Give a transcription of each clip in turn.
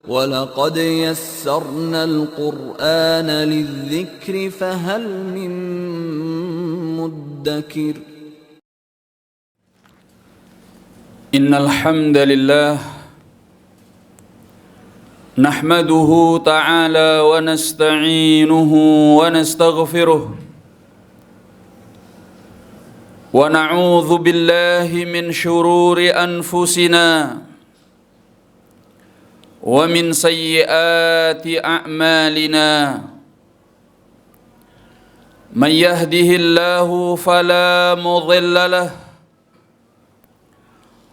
وَلَقَدْ يَسَّرْنَا الْقُرْآنَ لِلذِّكْرِ فَهَلْ مِن مُّدَّكِرٍ إن الحمد لله نحمده تعالى ونستعينه ونستغفره ونعوذ بالله من شرور أنفسنا ومن سيئات أعمالنا من يهده الله فلا مضل له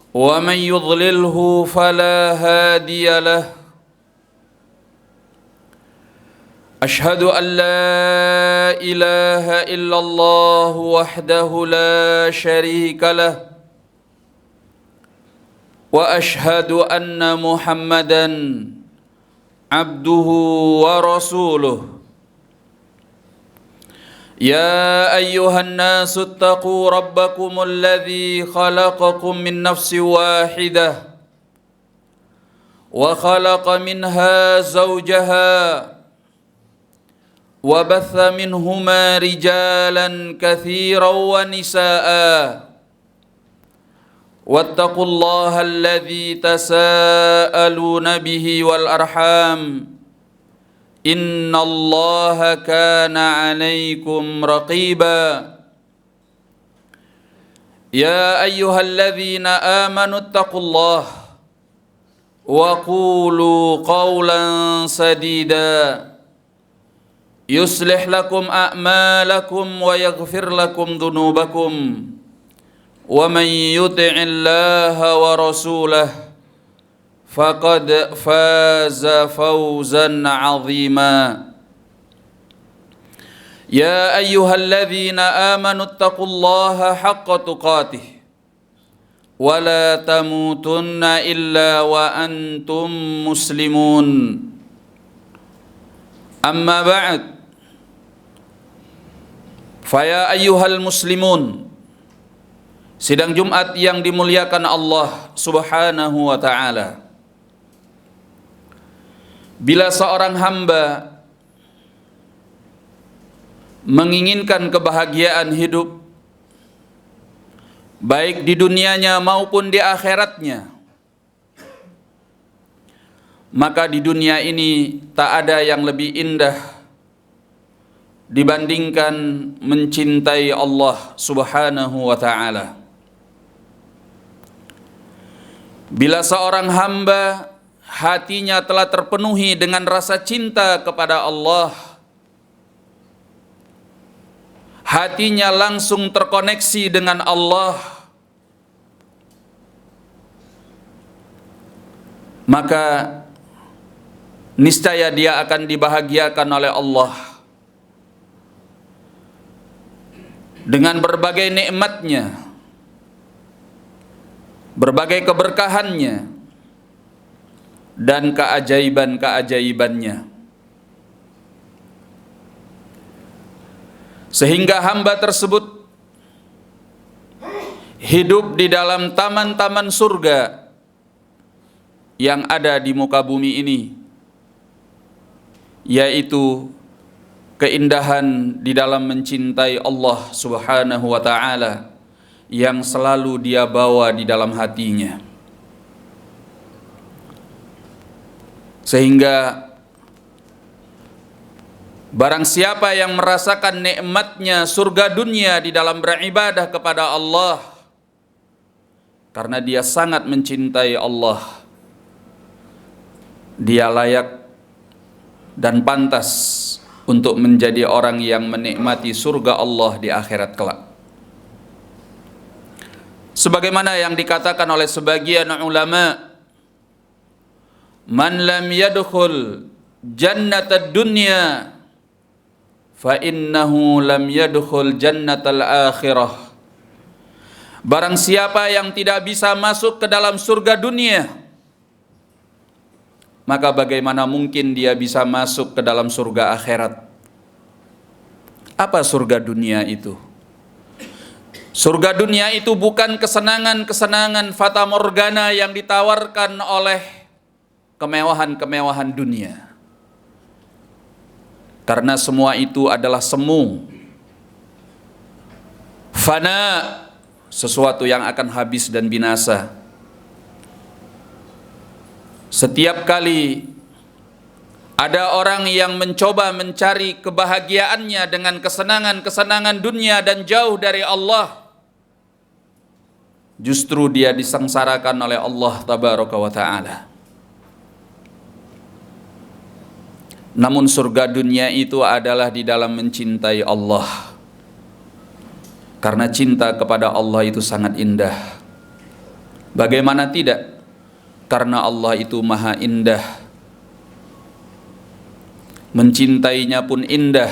ومن يضلله فلا هادي له أشهد أن لا إله إلا الله وحده لا شريك له وأشهد أن محمدًا عبده ورسوله يا أيها الناس اتقوا ربكم الذي خلقكم من نفس واحدة وخلق منها زوجها وبث منهما رجالا كثيرا ونساء واتقوا الله الذي تساءلون به والأرحام إن الله كان عليكم رقيبا يا أيها الذين آمنوا اتقوا الله وقولوا قولا سديدا يصلح لكم أعمالكم ويغفر لكم ذنوبكم ومن يطع الله ورسوله فقد فاز فوزا عظيما يا أيها الذين آمنوا اتقوا الله حق تقاته ولا تموتن إلا وأنتم مسلمون أما بعد فيا أيها المسلمون, sidang Jumat yang dimuliakan Allah Subhanahu wa ta'ala. Bila seorang hamba menginginkan kebahagiaan hidup, baik di dunianya maupun di akhiratnya, maka di dunia ini tak ada yang lebih indah dibandingkan mencintai Allah Subhanahu wa ta'ala. Bila seorang hamba hatinya telah terpenuhi dengan rasa cinta kepada Allah, hatinya langsung terkoneksi dengan Allah, maka niscaya dia akan dibahagiakan oleh Allah dengan berbagai nikmatnya, berbagai keberkahannya, dan keajaiban-keajaibannya. Sehingga hamba tersebut hidup di dalam taman-taman surga yang ada di muka bumi ini, yaitu keindahan di dalam mencintai Allah Subhanahu wa ta'ala yang selalu dia bawa di dalam hatinya. Sehingga barang siapa yang merasakan nikmatnya surga dunia di dalam beribadah kepada Allah, karena dia sangat mencintai Allah, dia layak dan pantas untuk menjadi orang yang menikmati surga Allah di akhirat kelak. Sebagaimana yang dikatakan oleh sebagian ulama, man lam yadkhul jannatad dunya fa innahu lam yadkhul jannatal akhirah. Barang siapa yang tidak bisa masuk ke dalam surga dunia, maka bagaimana mungkin dia bisa masuk ke dalam surga akhirat? Apa surga dunia itu? Surga dunia itu bukan kesenangan-kesenangan fata morgana yang ditawarkan oleh kemewahan-kemewahan dunia. Karena semua itu adalah semu, fana, sesuatu yang akan habis dan binasa. Setiap kali ada orang yang mencoba mencari kebahagiaannya dengan kesenangan-kesenangan dunia dan jauh dari Allah, justru dia disengsarakan oleh Allah tabaraka wa ta'ala. Namun surga dunia itu adalah di dalam mencintai Allah. Karena cinta kepada Allah itu sangat indah. Bagaimana tidak? Karena Allah itu maha indah. Mencintainya pun indah.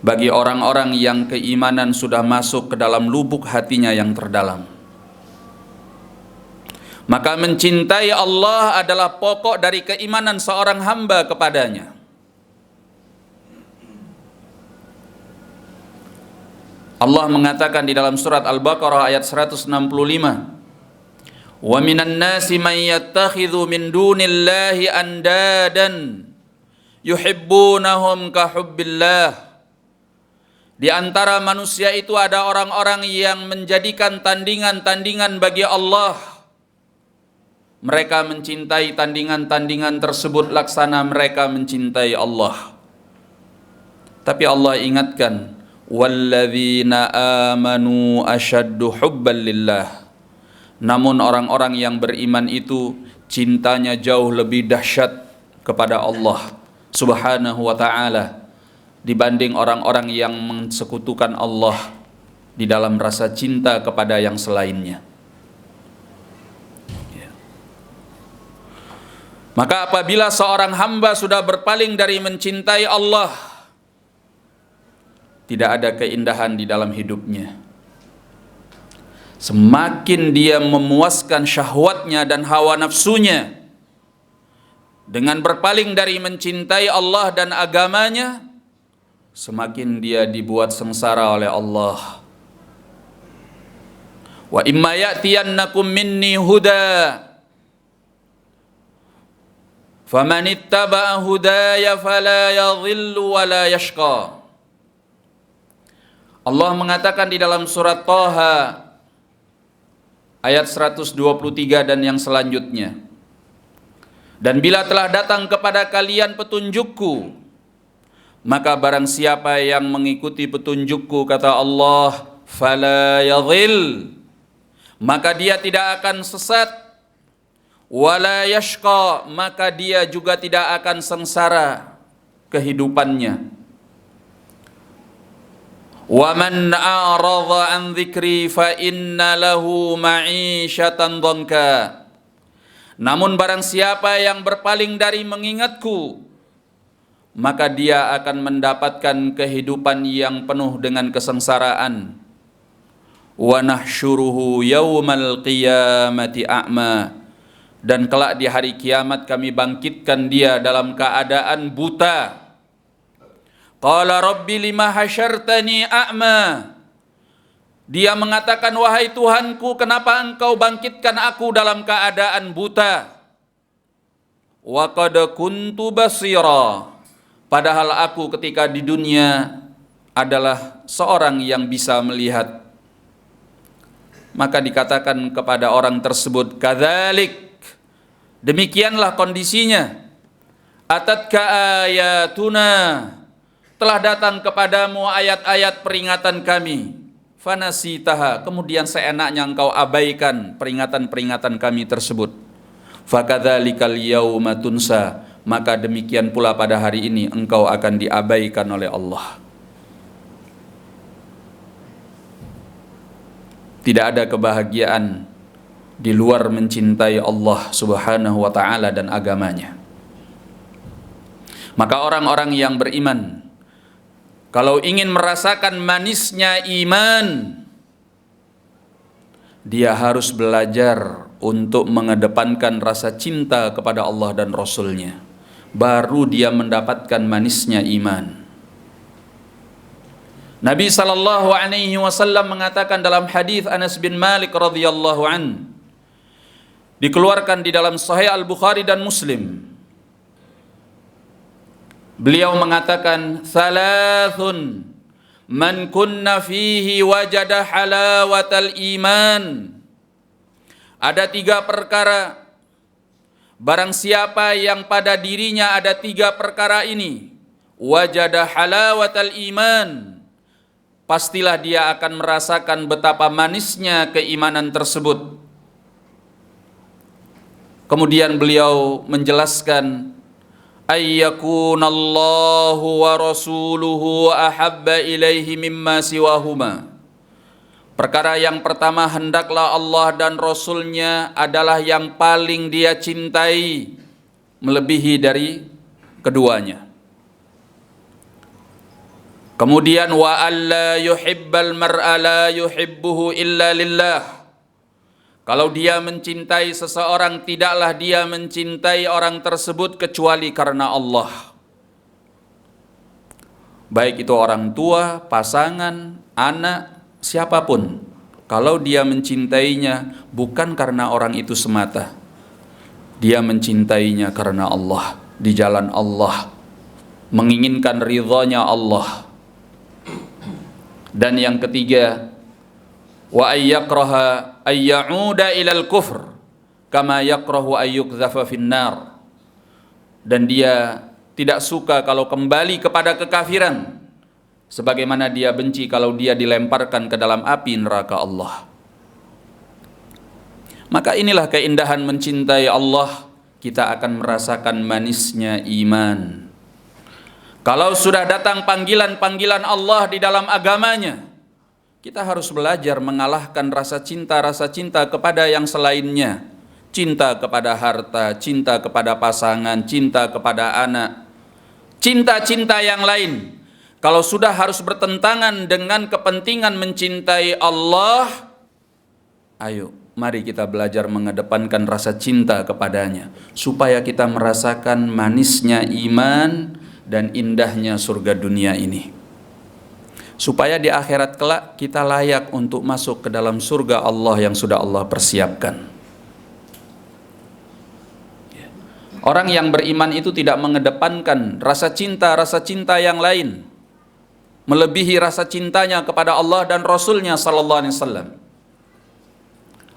Bagi orang-orang yang keimanan sudah masuk ke dalam lubuk hatinya yang terdalam. Maka mencintai Allah adalah pokok dari keimanan seorang hamba kepadanya. Allah mengatakan di dalam surat Al-Baqarah ayat 165, "Wa minan nasi man yattakhidhu min dunillahi andadan yuhibbunahum ka hubbillah." Di antara manusia itu ada orang-orang yang menjadikan tandingan-tandingan bagi Allah. Mereka mencintai tandingan-tandingan tersebut laksana mereka mencintai Allah. Tapi Allah ingatkan, "Walladzina amanu asyaddu hubban lillah." Namun orang-orang yang beriman itu cintanya jauh lebih dahsyat kepada Allah Subhanahu wa ta'ala dibanding orang-orang yang mensekutukan Allah di dalam rasa cinta kepada yang selainnya. Maka apabila seorang hamba sudah berpaling dari mencintai Allah, tidak ada keindahan di dalam hidupnya. Semakin dia memuaskan syahwatnya dan hawa nafsunya dengan berpaling dari mencintai Allah dan agamanya, semakin dia dibuat sengsara oleh Allah. Wa imma ya'tiyannakum minni huda faman ittaba'a hudaya fala yadhillu wa la yashqa. Allah mengatakan di dalam surat Thaha ayat 123 dan yang selanjutnya, "Dan bila telah datang kepada kalian petunjukku, maka barang siapa yang mengikuti petunjukku," kata Allah, "fala yadhil," maka dia tidak akan sesat, "wala yashqa," maka dia juga tidak akan sengsara kehidupannya. "Wa man a'radha an dzikri fa inna lahu ma'isyatan dhanka." Namun barang siapa yang berpaling dari mengingatku, maka dia akan mendapatkan kehidupan yang penuh dengan kesengsaraan. "Wa nahsyuruhu yaumal qiyamati a'ma." Dan kelak di hari kiamat kami bangkitkan dia dalam keadaan buta. "Qala rabbi lima hasyartani a'ma." Dia mengatakan, "Wahai Tuhanku, kenapa engkau bangkitkan aku dalam keadaan buta?" "Wa qad kuntu basira." Padahal aku ketika di dunia adalah seorang yang bisa melihat. Maka dikatakan kepada orang tersebut, "Kadzalik." Demikianlah kondisinya. "Atatka ayatuna." Telah datang kepadamu ayat-ayat peringatan kami. "Fanasitaha." Kemudian seenaknya engkau abaikan peringatan-peringatan kami tersebut. "Fakadzalikal yauma tunsa." Maka demikian pula pada hari ini engkau akan diabaikan oleh Allah. Tidak ada kebahagiaan di luar mencintai Allah Subhanahu wa ta'ala dan agamanya. Maka orang-orang yang beriman, kalau ingin merasakan manisnya iman, dia harus belajar untuk mengedepankan rasa cinta kepada Allah dan Rasul-Nya. Baru dia mendapatkan manisnya iman. Nabi SAW mengatakan dalam hadis Anas bin Malik radhiyallahu an, dikeluarkan di dalam Sahih Al-Bukhari dan Muslim. Beliau mengatakan, "Thalathun man kunna fihi wajada halawatal iman." Ada 3 perkara, barang siapa yang pada dirinya ada 3 perkara ini, wajada halawatal iman, pastilah dia akan merasakan betapa manisnya keimanan tersebut. Kemudian beliau menjelaskan, ayyakunallahu wa rasuluhu ahabba ilaihi mimma siwahuma. Perkara yang pertama, hendaklah Allah dan Rasulnya adalah yang paling dia cintai melebihi dari keduanya. Kemudian wa alla yuhibbal mar'a la yuhibbuhu illa lillah. Kalau dia mencintai seseorang, tidaklah dia mencintai orang tersebut kecuali karena Allah. Baik itu orang tua, pasangan, anak, siapapun. Kalau dia mencintainya bukan karena orang itu semata, dia mencintainya karena Allah, di jalan Allah, menginginkan ridhonya Allah. Dan yang ketiga, wa ayyakraha ayyauda ilal kufr kama yakrahu ayyukdhafa finnar. Dan dia tidak suka kalau kembali kepada kekafiran, sebagaimana dia benci kalau dia dilemparkan ke dalam api neraka Allah. Maka inilah keindahan mencintai Allah, kita akan merasakan manisnya iman. Kalau sudah datang panggilan-panggilan Allah di dalam agamanya, kita harus belajar mengalahkan rasa cinta kepada yang selainnya. Cinta kepada harta, cinta kepada pasangan, cinta kepada anak, cinta-cinta yang lain. Kalau sudah harus bertentangan dengan kepentingan mencintai Allah, ayo mari kita belajar mengedepankan rasa cinta kepadanya, supaya kita merasakan manisnya iman dan indahnya surga dunia ini, supaya di akhirat kelak kita layak untuk masuk ke dalam surga Allah yang sudah Allah persiapkan. Orang yang beriman itu tidak mengedepankan rasa cinta yang lain melebihi rasa cintanya kepada Allah dan Rasulnya sallallahu alaihi wasallam.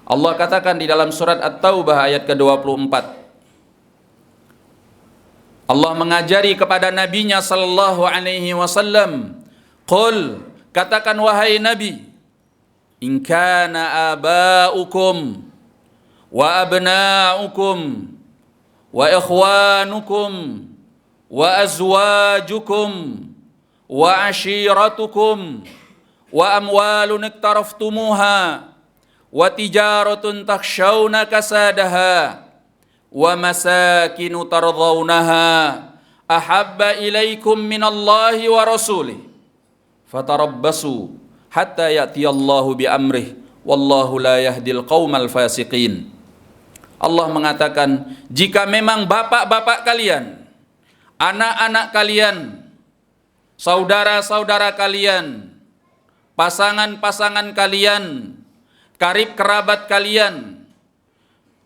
Allah katakan di dalam surat At-Taubah ayat ke-24, Allah mengajari kepada nabinya sallallahu alaihi wasallam, qul, katakan wahai nabi, in kana aba'ukum wa abna'ukum wa ikhwanukum wa azwajukum wa ashiratukum wa amwalun iktaraftumuha wa tijaratun takhshawna kasadaha wa masakinu tardawnaha ahabba ilaikum minallahi wa rasulih fatarabbasu hatta ya'tiyallahu bi amrih wallahu la yahdil qaumal fasiqin. Allah mengatakan, jika memang bapak-bapak kalian, anak-anak kalian, saudara-saudara kalian, pasangan-pasangan kalian, karib kerabat kalian,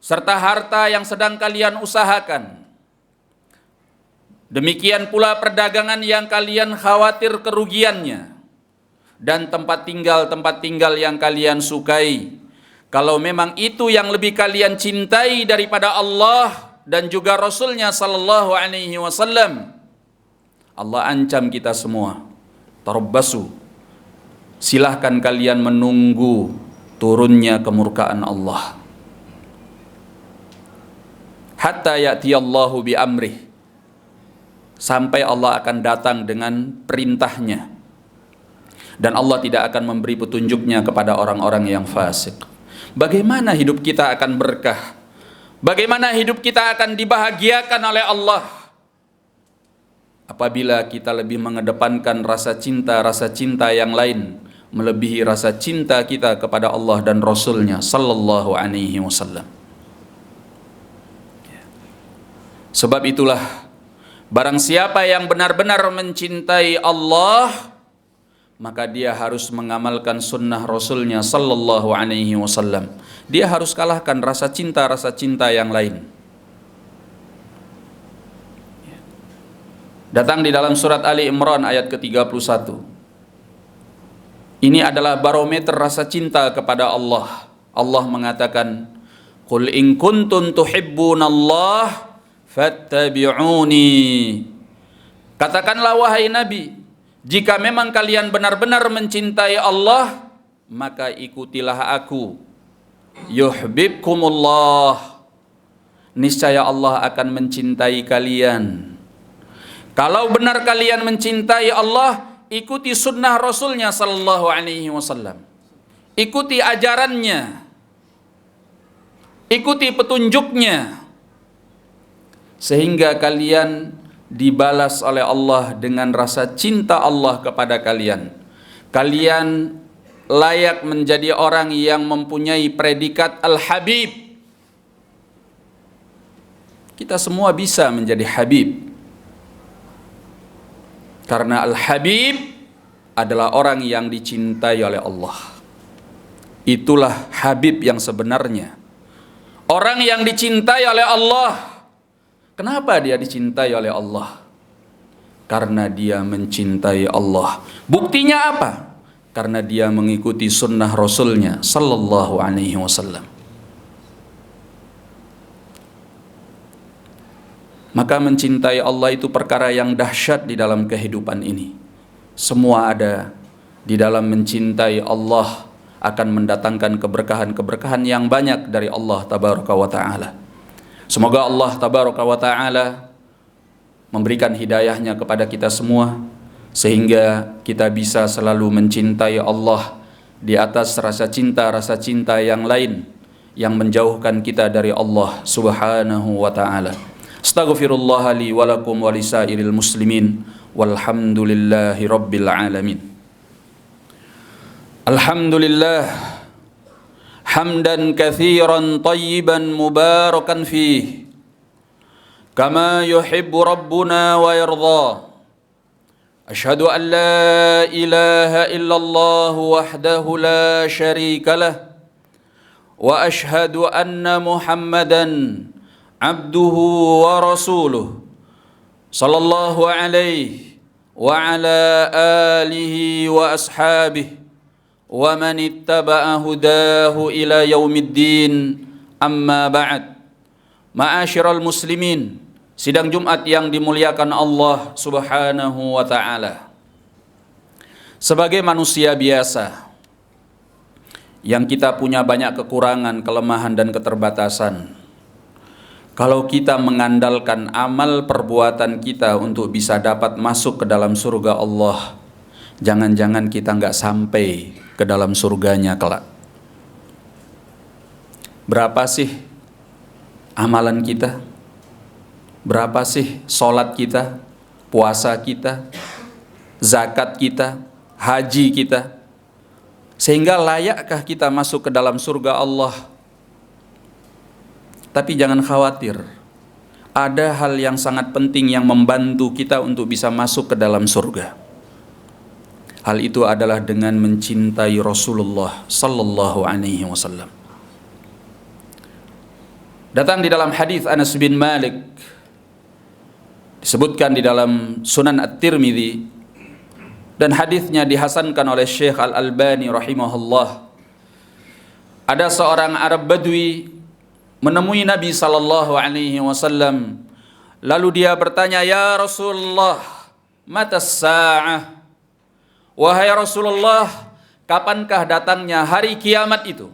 serta harta yang sedang kalian usahakan, demikian pula perdagangan yang kalian khawatir kerugiannya, dan tempat tinggal yang kalian sukai, kalau memang itu yang lebih kalian cintai daripada Allah dan juga Rasulnya sallallahu alaihi wasallam, Allah ancam kita semua, tarabbasu, silahkan kalian menunggu turunnya kemurkaan Allah, hatta ya'tiyallahu bi amrih, sampai Allah akan datang dengan perintahnya, dan Allah tidak akan memberi petunjuknya kepada orang-orang yang fasik. Bagaimana hidup kita akan berkah? Bagaimana hidup kita akan dibahagiakan oleh Allah apabila kita lebih mengedepankan rasa cinta yang lain melebihi rasa cinta kita kepada Allah dan Rasulnya sallallahu alaihi wasallam. Sebab itulah, barang siapa yang benar-benar mencintai Allah, maka dia harus mengamalkan sunnah Rasulnya sallallahu alaihi wasallam. Dia harus kalahkan rasa cinta yang lain. Datang di dalam surat Ali Imran ayat ke-31. Ini adalah barometer rasa cinta kepada Allah. Allah mengatakan, "Qul in kuntum tuhibbunallah fattabi'uni." Katakanlah wahai Nabi, jika memang kalian benar-benar mencintai Allah, maka ikutilah aku. Yuhibbukumullah. Niscaya Allah akan mencintai kalian. Kalau benar kalian mencintai Allah, ikuti sunnah Rasulnya sallallahu alaihi wasallam. Ikuti ajarannya. Ikuti petunjuknya. Sehingga kalian dibalas oleh Allah dengan rasa cinta Allah kepada kalian. Kalian layak menjadi orang yang mempunyai predikat Al-Habib. Kita semua bisa menjadi Habib. Karena Al-Habib adalah orang yang dicintai oleh Allah. Itulah Habib yang sebenarnya. Orang yang dicintai oleh Allah. Kenapa dia dicintai oleh Allah? Karena dia mencintai Allah. Buktinya apa? Karena dia mengikuti sunnah Rasulnya sallallahu alaihi wasallam. Maka mencintai Allah itu perkara yang dahsyat di dalam kehidupan ini. Semua ada di dalam mencintai Allah akan mendatangkan keberkahan-keberkahan yang banyak dari Allah tabaraka wa ta'ala. Semoga Allah tabaraka wa ta'ala memberikan hidayahnya kepada kita semua, sehingga kita bisa selalu mencintai Allah di atas rasa cinta yang lain yang menjauhkan kita dari Allah subhanahu wa ta'ala. Astaghfirullah li wa lakum wa lisairil muslimin walhamdulillahi rabbil alamin. Alhamdulillah hamdan katsiran tayyiban mubarakan fih kama yuhibbu rabbuna wa yarda. Ashhadu an la ilaha illallah wahdahu la syarika lah wa ashhadu anna Muhammadan abduhu wa rasuluh sallallahu alaihi wa ala alihi wa ashabihi wa man ittaba'a hudahu ila yaumiddin, amma ba'd. Ma'asyiral muslimin, sidang Jumat yang dimuliakan Allah subhanahu wa ta'ala. Sebagai manusia biasa yang kita punya banyak kekurangan, kelemahan dan keterbatasan, kalau kita mengandalkan amal perbuatan kita untuk bisa dapat masuk ke dalam surga Allah, jangan-jangan kita nggak sampai ke dalam surganya kelak. Berapa sih amalan kita? Berapa sih sholat kita, puasa kita, zakat kita, haji kita? Sehingga layakkah kita masuk ke dalam surga Allah? Tapi jangan khawatir, ada hal yang sangat penting yang membantu kita untuk bisa masuk ke dalam surga. Hal itu adalah dengan mencintai Rasulullah sallallahu alaihi wasallam. Datang di dalam hadis Anas bin Malik, disebutkan di dalam Sunan At-Tirmidzi, dan hadisnya dihasankan oleh Syekh Al-Albani rahimahullah. Ada seorang Arab Badui menemui Nabi sallallahu alaihi wasallam, lalu dia bertanya, "Ya Rasulullah, mata sa'ah?" Wahai Rasulullah, kapankah datangnya hari kiamat itu?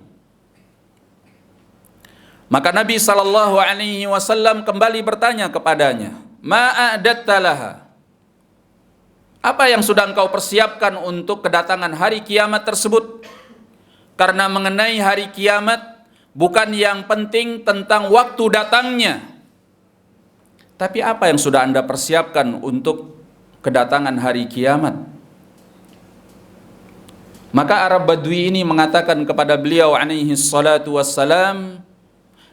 Maka Nabi sallallahu alaihi wasallam kembali bertanya kepadanya, "Ma a'datta laha?" Apa yang sudah engkau persiapkan untuk kedatangan hari kiamat tersebut? Karena mengenai hari kiamat, bukan yang penting tentang waktu datangnya, tapi apa yang sudah Anda persiapkan untuk kedatangan hari kiamat? Maka Arab Badui ini mengatakan kepada beliau alaihi salatu wassalam,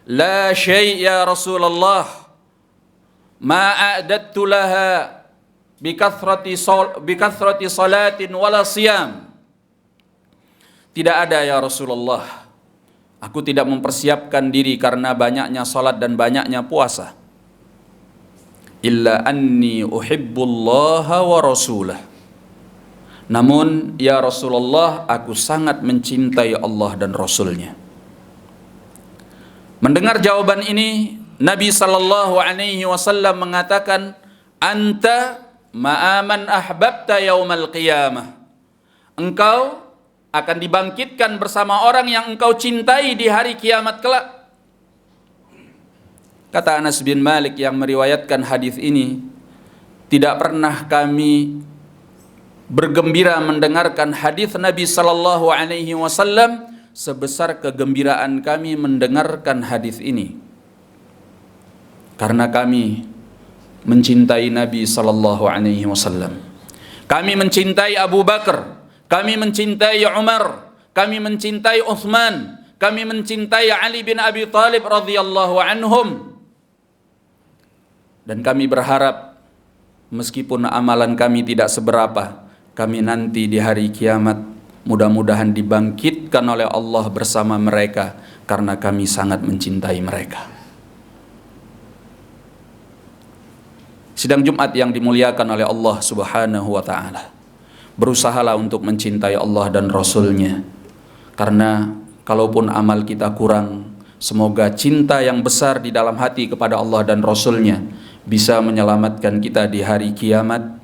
"La syai' ya Rasulullah, ma a'dattu laha." bikathrati salatin wala siyam. Tidak ada ya Rasulullah. Aku tidak mempersiapkan diri karena banyaknya salat dan banyaknya puasa. Illa anni uhibbullaha wa rasulah. Namun ya Rasulullah, aku sangat mencintai Allah dan Rasulnya. Mendengar jawaban ini, Nabi sallallahu alaihi wasallam mengatakan, anta ma'aman ahbabta yaumal qiyamah. Engkau akan dibangkitkan bersama orang yang engkau cintai di hari kiamat kelak. Kata Anas bin Malik yang meriwayatkan hadis ini, tidak pernah kami bergembira mendengarkan hadis Nabi sallallahu alaihi wasallam sebesar kegembiraan kami mendengarkan hadis ini. Karena kami mencintai Nabi sallallahu alaihi wasallam. Kami mencintai Abu Bakar, kami mencintai Umar, kami mencintai Uthman, kami mencintai Ali bin Abi Thalib radhiyallahu anhum. Dan kami berharap meskipun amalan kami tidak seberapa, kami nanti di hari kiamat mudah-mudahan dibangkitkan oleh Allah bersama mereka karena kami sangat mencintai mereka. Sidang Jumat yang dimuliakan oleh Allah Subhanahu wa taala. Berusahalah untuk mencintai Allah dan Rasul-Nya. Karena kalaupun amal kita kurang, semoga cinta yang besar di dalam hati kepada Allah dan Rasul-Nya bisa menyelamatkan kita di hari kiamat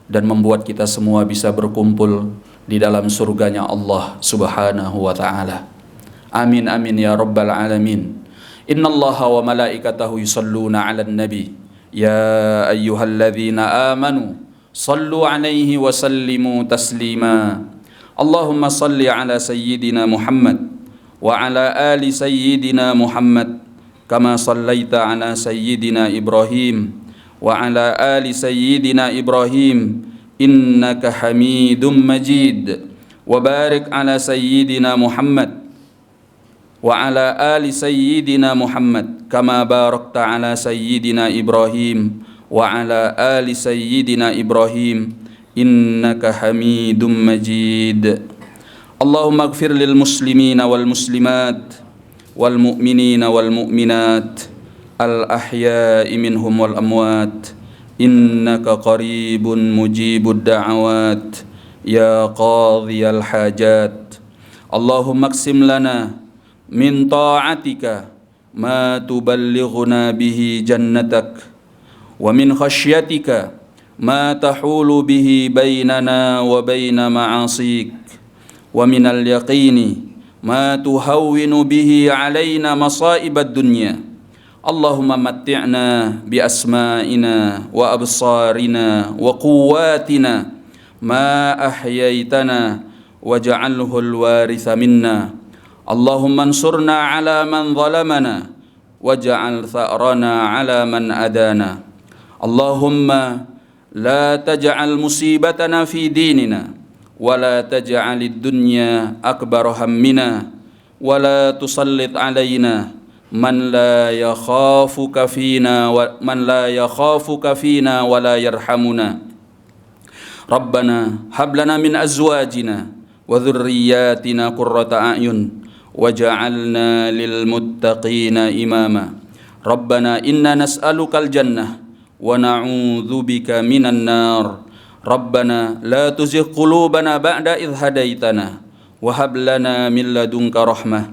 dan membuat kita semua bisa berkumpul di dalam surganya Allah Subhanahu wa taala. Amin amin ya rabbal alamin. Innallaha wa malaikatahu yusalluna 'alan nabi. Ya ayyuhalladzina amanu sallu 'alaihi wa sallimu taslima. Allahumma salli 'ala sayyidina Muhammad wa 'ala ali sayyidina Muhammad kama sallaita 'ala sayyidina Ibrahim wa 'ala ali sayyidina Ibrahim innaka hamidum majid. Wa barik 'ala sayyidina Muhammad wa 'ala ali sayyidina Muhammad kama barakta 'ala sayyidina Ibrahim wa 'ala ali sayyidina Ibrahim innaka hamidum majid. Allahumma ighfir lil muslimina wal muslimat wal mu'minina wal mu'minat al ahya'i minhum wal amwat innaka qaribun mujibud da'awat ya qadhiyal hajat. Allahumma aqsim lana min ta'atika ma tuballighuna bihi jannatak wa min khasyatika ma tahulu bihi bainana wa baina ma'asik wa min al-yaqini ma tuhawwinu bihi alaina masaibad dunya. Allahumma matti'na bi asma'ina wa absarina wa quwwatina ma ahyaitana waj'alhu al-waritha minna. Allahumma ansurna ala man zalamana waj'al tha'rana ala man adana. Allahumma la taj'al musibatana fi dinina wa la taj'alid dunya akbar hammina wa la tusallit alaina man la yakhafuka fina wa la yarhamuna. Rabbana hab lana min azwajina wa dhurriyyatina qurrata a'yun waj'alna lil muttaqina imama. Rabbana inna nas'alukal jannah wa na'udzu bika minan nar. Rabbana la tuzigh qulubana ba'da idh hadaitana wa hab lana min ladunka rahmah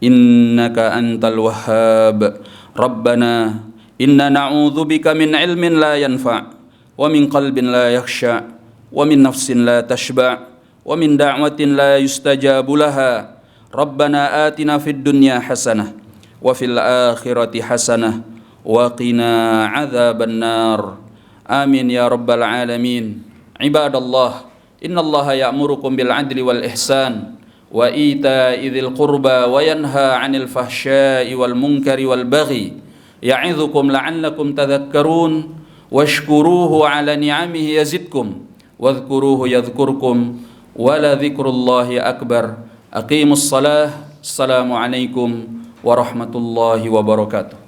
innaka antal wahhab. Rabbana inna na'udzu bika min ilmin la yanfa' wa min qalbin la yakhsha' wa min nafsin la tashba' wa min da'watin la yustajabu laha. Rabbana atina fid dunya hasanah wa fil akhirati hasanah wa qina adzaban nar. Amin ya rabbal alamin. Ibadallah, innallaha ya'murukum bil adli wal ihsan wa ita'i dzil qurba wa yanha 'anil fahsya'i wal munkari wal baghi ya'idzukum la'allakum tadhakkarun washkuruhu 'ala ni'amihi yazidkum wadhkuruhu yadhkurkum wa la dzikrullahi akbar. Aqimus salah. Assalamualaikum warahmatullahi wabarakatuh.